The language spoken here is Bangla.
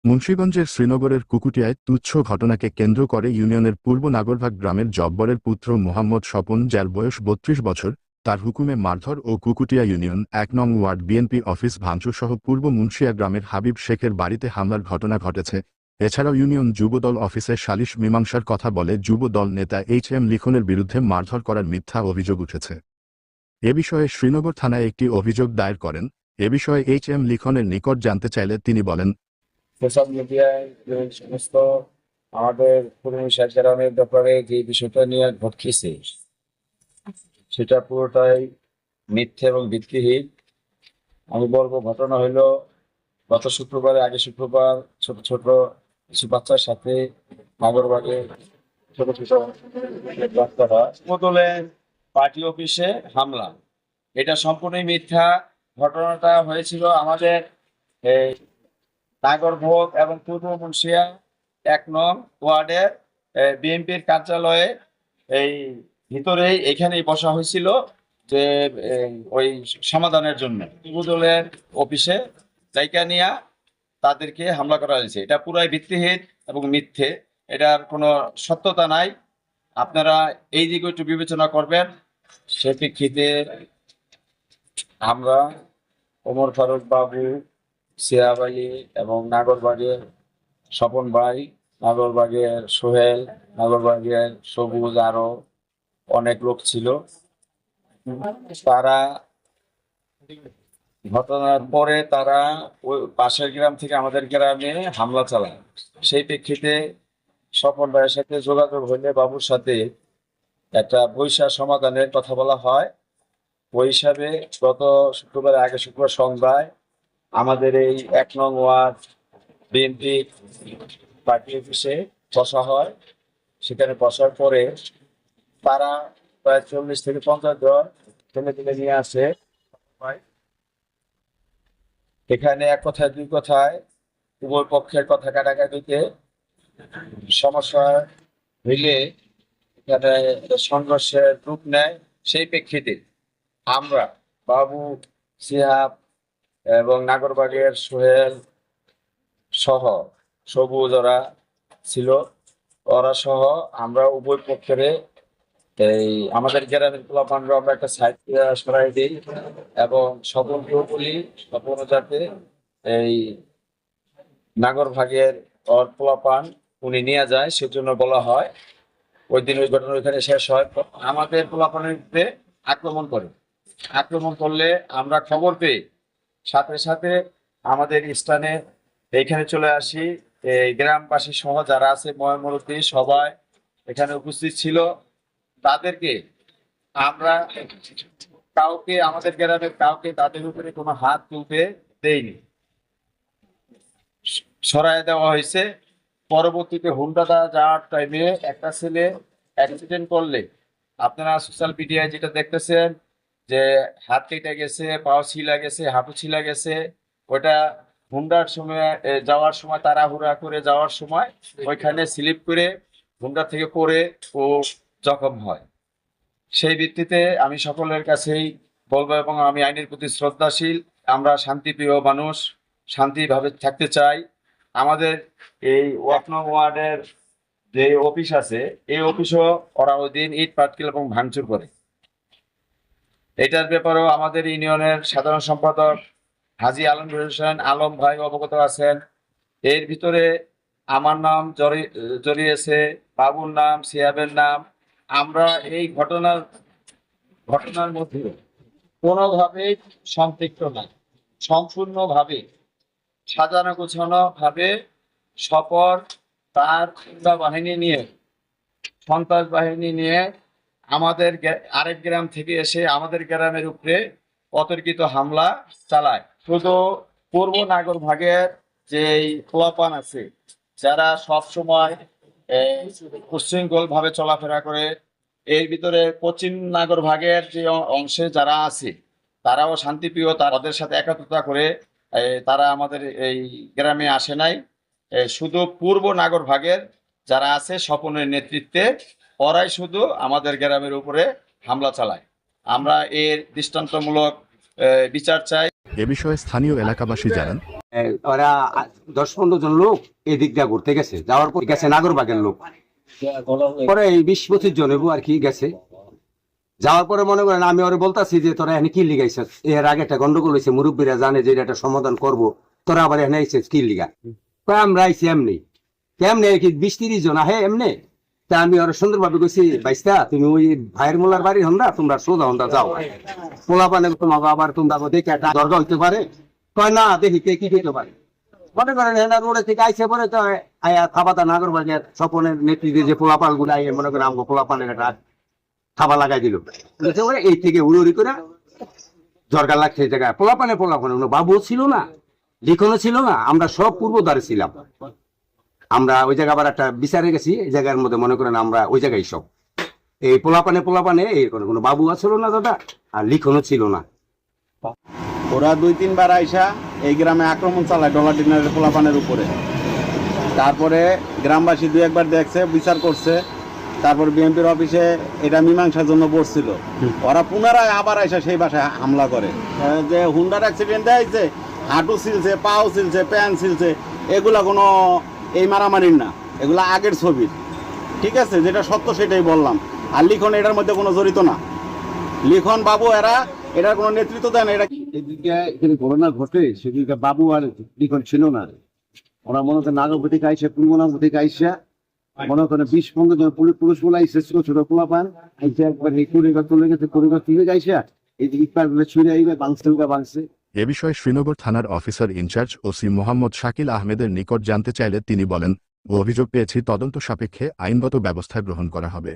মুন্সিগঞ্জের শ্রীনগরের কুকুটিয়ায় তুচ্ছ ঘটনাকে কেন্দ্র করে ইউনিয়নের পূর্ব নাগরভাগ গ্রামের জব্বরের পুত্র মোহাম্মদ স্বপন, যার বয়স ৩২ বছর, তার হুকুমে মারধর ও কুকুটিয়া ইউনিয়ন ১ নং ওয়ার্ড বিএনপি অফিস ভাঙচুরসহ পূর্ব মুন্সিয়া গ্রামের হাবিব শেখের বাড়িতে হামলার ঘটনা ঘটেছে। এছাড়াও ইউনিয়ন যুবদল অফিসে সালিশ মীমাংসার কথা বলে যুবদল নেতা এইচ.এম. লিখনের বিরুদ্ধে মারধর করার মিথ্যা অভিযোগ উঠেছে। এ বিষয়ে শ্রীনগর থানায় একটি অভিযোগ দায়ের করেন। এ বিষয়ে এইচ.এম. লিখনের নিকট জানতে চাইলে তিনি বলেন, সোশ্যাল মিডিয়ায় যে সমস্ত আমাদের পুরনো গ্রামের ব্যাপারে যে বিষয়টা নিয়ে ঘটছে সেটা পুরোটাই মিথ্যে এবং ভিত্তিহীন। আমি বলবো, ঘটনা হইলো গত শুক্রবারে, আগে শুক্রবার ছোট ছোট কিছু বাচ্চার সাথে নাগরবাগে ছোট ছোট বাচ্চারা বদলে পার্টি অফিসে হামলা। এটা সম্পূর্ণই মিথ্যা। ঘটনাটা হয়েছিল আমাদের এই নাগরভোগ এবং পূর্ব মুন্সিয়া ১ নং ওয়ার্ডের বিএনপির কার্যালয়ে এই ভিতরেই এখানেই বসা হয়েছিল যে ওই সমাধানের জন্য যুবদলের অফিসে জায়গা নিয়ে তাদেরকে হামলা করা হয়েছে। এটা পুরাই ভিত্তিহীন এবং মিথ্যে, এটার কোনো সত্যতা নাই। আপনারা এই দিকে একটু বিবেচনা করবেন। সে প্রেক্ষিতে আমরা ওমর ফারুক বাবু, সিয়াব আলী এবং নাগরবাগের স্বপন ভাই, নাগরবাগের সোহেল, নাগরবাগের সবুজ, আরো অনেক লোক ছিল। তারা ঘটনার পরে তারা ওই পাশের গ্রাম থেকে আমাদের গ্রামে হামলা চালায়। সেই প্রেক্ষিতে স্বপন ভাইয়ের সাথে যোগাযোগ হইলে বাবুর সাথে একটা বৈশা সমাধানের কথা বলা হয়। ওই হিসাবে গত শুক্রবার, আগে শুক্রবার সন্ধ্যায় আমাদের এই ১ নং ওয়ার্ড বিএনপি পার্টি অফিসে বসা হয়। সেখানে বসার পরে তারা প্রায় ৪০ থেকে ৫০ জন ছেলে তুলে নিয়ে আসে। এখানে এক কথায় দুই কথায় উভয় পক্ষের কথা কাটাকাটিতে সমস্যা হইলে এখানে সংঘর্ষের রূপ নেয়। সেই প্রেক্ষিতে আমরা বাবু, সিহাব এবং নাগরবাগের সোহেল সহ সবুজ ওরা ছিল, ওরা সহ আমরা উভয় পক্ষের এই আমাদের গ্রামের পোলাপানরা আমরা একটা সাইড সরাই দিই এবং স্বপনকেও বলি স্বপন যাতে এই নাগরভাগের ওর পোলাপান উনি নিয়ে যায়, সেজন্য বলা হয়। ওই দিন ওই ঘটনা ওইখানে শেষ হয়। আমাদের পোলাপানের বিরুদ্ধে আক্রমণ করলে আমরা খবর পেয়ে সাথে সাথে আমাদের স্থানে এইখানে চলে আসি। এই গ্রামবাসী সহ যারা আছে ময়মরতি সবাই এখানে উপস্থিত ছিল। তাদেরকে আমরা কাউকে, আমাদের গ্রামের কাউকে তাদের উপরে কোনো হাত তুলতে দেইনি, সরাই দেওয়া হয়েছে। পরবর্তীতে হুন্ডাটা যাওয়ার টাইমে একটা ছেলে অ্যাক্সিডেন্ট করলে আপনারা সোশ্যাল মিডিয়ায় যেটা দেখতেছেন যে হাত কেটে গেছে, পাও ছিলা গেছে, হাঁটু ছিলা গেছে, ওটা হুন্ডার সময় যাওয়ার সময় তাড়াহুড়া করে যাওয়ার সময় ওইখানে স্লিপ করে হুন্ডা থেকে পড়ে ও জখম হয়। সেই ভিত্তিতে আমি সকলের কাছেই বলবো এবং আমি আইনের প্রতি শ্রদ্ধাশীল। আমরা শান্তিপ্রিয় মানুষ, শান্তিভাবে থাকতে চাই। আমাদের এই ১ নং ওয়ার্ডের যে অফিস আছে, এই অফিসও ওরা ওই দিন ইট পাটকেল এবং ভাঙচুর করে। এটার ব্যাপারেও আমাদের ইউনিয়নের সাধারণ সম্পাদক হাজী আলমগীর হোসেন আলম ভাই অবগত আছেন। এর ভিতরে আমার নাম জড়িয়েছে, বাবুর নাম, সিয়াবের নাম। আমরা এই ঘটনার মধ্যে কোনোভাবেই সম্পৃক্ত না। সম্পূর্ণভাবে সাজানো গোছানো ভাবে স্বপন তার বাহিনী নিয়ে, সন্ত্রাস বাহিনী নিয়ে আমাদের আরেক গ্রাম থেকে এসে আমাদের গ্রামের উপরে অতর্কিত হামলা চালায়। শুধু পূর্ব নাগরভাগের যে পোলাপান আছে, যারা সব সময় উচ্ছৃঙ্খল ভাবে চলাফেরা করে, এর ভিতরে পশ্চিম নাগরভাগের যে অংশে যারা আছে তারাও শান্তিপ্রিয়, তাদের সাথে একাত্মতা করে তারা আমাদের এই গ্রামে আসে নাই। শুধু পূর্ব নাগরভাগের যারা আছে স্বপনের নেতৃত্বে, ওরাই শুধু আমাদের গ্রামের উপরে হামলা চালায়। আমরা এর দৃষ্টান্তমূলক বিচার চাই। এ বিষয়ে স্থানীয় এলাকাবাসী জানান, ওরা 10-15 জন লোক এদিক দিয়ে ঘুরতে গেছে, যাওয়ার পর গেছে নাগরবাগের লোক, পরে এই 20-25 জন হইবো আর কি গেছে। যাওয়ার পরে মনে করেন আমি ওরে বলতাছি যে তোরা এখানে কি লিগাইছিস, এর আগে একটা গন্ডগোল হয়েছে, মুরব্বীরা জানে যে এটা একটা সমাধান করবো, তোরা আবার এখানে আইছিস কি লিগা? আমরা আইছি এমনি কেমনে কি 20-30 জন আহে এমনি। তা আমি ওরা সুন্দরভাবে কইছি, বাইস্তা তুমি ওই ভাইয়ের মোল্লার বাড়ি হন্দা, তোমরা সোজা হন্দা যাও, পোলা পানে তোমার আবার তোমরা দেখে একটা দরগা হইতে পারে, কয় না দেখি কে কি দিতে পারে। মনে করেন হেনা রোডে থেকে আইসে পরে তো আয়া থাবাতা নাগরবাগের স্বপনের নেতৃত্বে যে পোলাপাল গুলো আইয়ে মনে করেন আমাকে পোলাপানের একটা থাবা লাগাই দিল, এই থেকে উড়ি করে দরকার লাগছে এই জায়গায়। পোলাপানে কোনো বাবুও ছিল না, লিখনও ছিল না, আমরা সব পূর্বদ্বারে ছিলাম। আমরা ওই জায়গা আবার একটা বিচারে গেছি, এই জায়গার মধ্যে মনে করেন আমরা ওই জায়গায় সব এই পোলাপানে এই কোনো বাবু ছিল না দাদা, আর লিখনও ছিল না। ওরা 2-3 বার আইসা এই গ্রামে আক্রমণ চালায় ডলার ডিনারের পোলাপানের উপরে। তারপরে গ্রামবাসী 2-1 বার দেখছে, বিচার করছে, তারপর বিএনপির অফিসে এটা মীমাংসার জন্য বসছিল। ওরা পুনরায় আবার আইসা সেই বাসায় হামলা করে। যে হুন্ডার অ্যাক্সিডেন্ট হয়েছে, হাঁটু ছিলছে, পাও ছিলছে, প্যান ছিলছে, এগুলা কোনো এই মারামারির না, এগুলা আগের ছবি। ঠিক আছে, যেটা সত্য সেটাই বললাম। আর লিখন এটার মধ্যে কোনো জড়িত না। লিখন বাবু এরা এটার কোনো নেতৃত্ব দেয় না। এটা এদিকে এখানে ঘটনা ঘটে, সেদিকে বাবু আর লিখন ছিল না। ওরা মনে করেন নাগরপুর থেকে আইসা, পূর্বনাগর থেকে আইসা মনে করেন 20-15 জন পুলিশ গুলো আইসে, ছোট ছোট পোলা পান আইসা একবার এই কুড়িঘর তুলে গেছে, কুড়িঘর তুলে আইসা এই যে ইটপার গুলো ছুড়ে আইবে বাংছে। এ বিষয়ে শ্রীনগর থানার officer in charge OC Mohammad Shakil আহমেদের নিকট জানতে চাইলে তিনি বলেন, অভিযোগ পেয়েছি, তদন্ত সাপেক্ষে আইনগত ব্যবস্থা গ্রহণ করা হবে।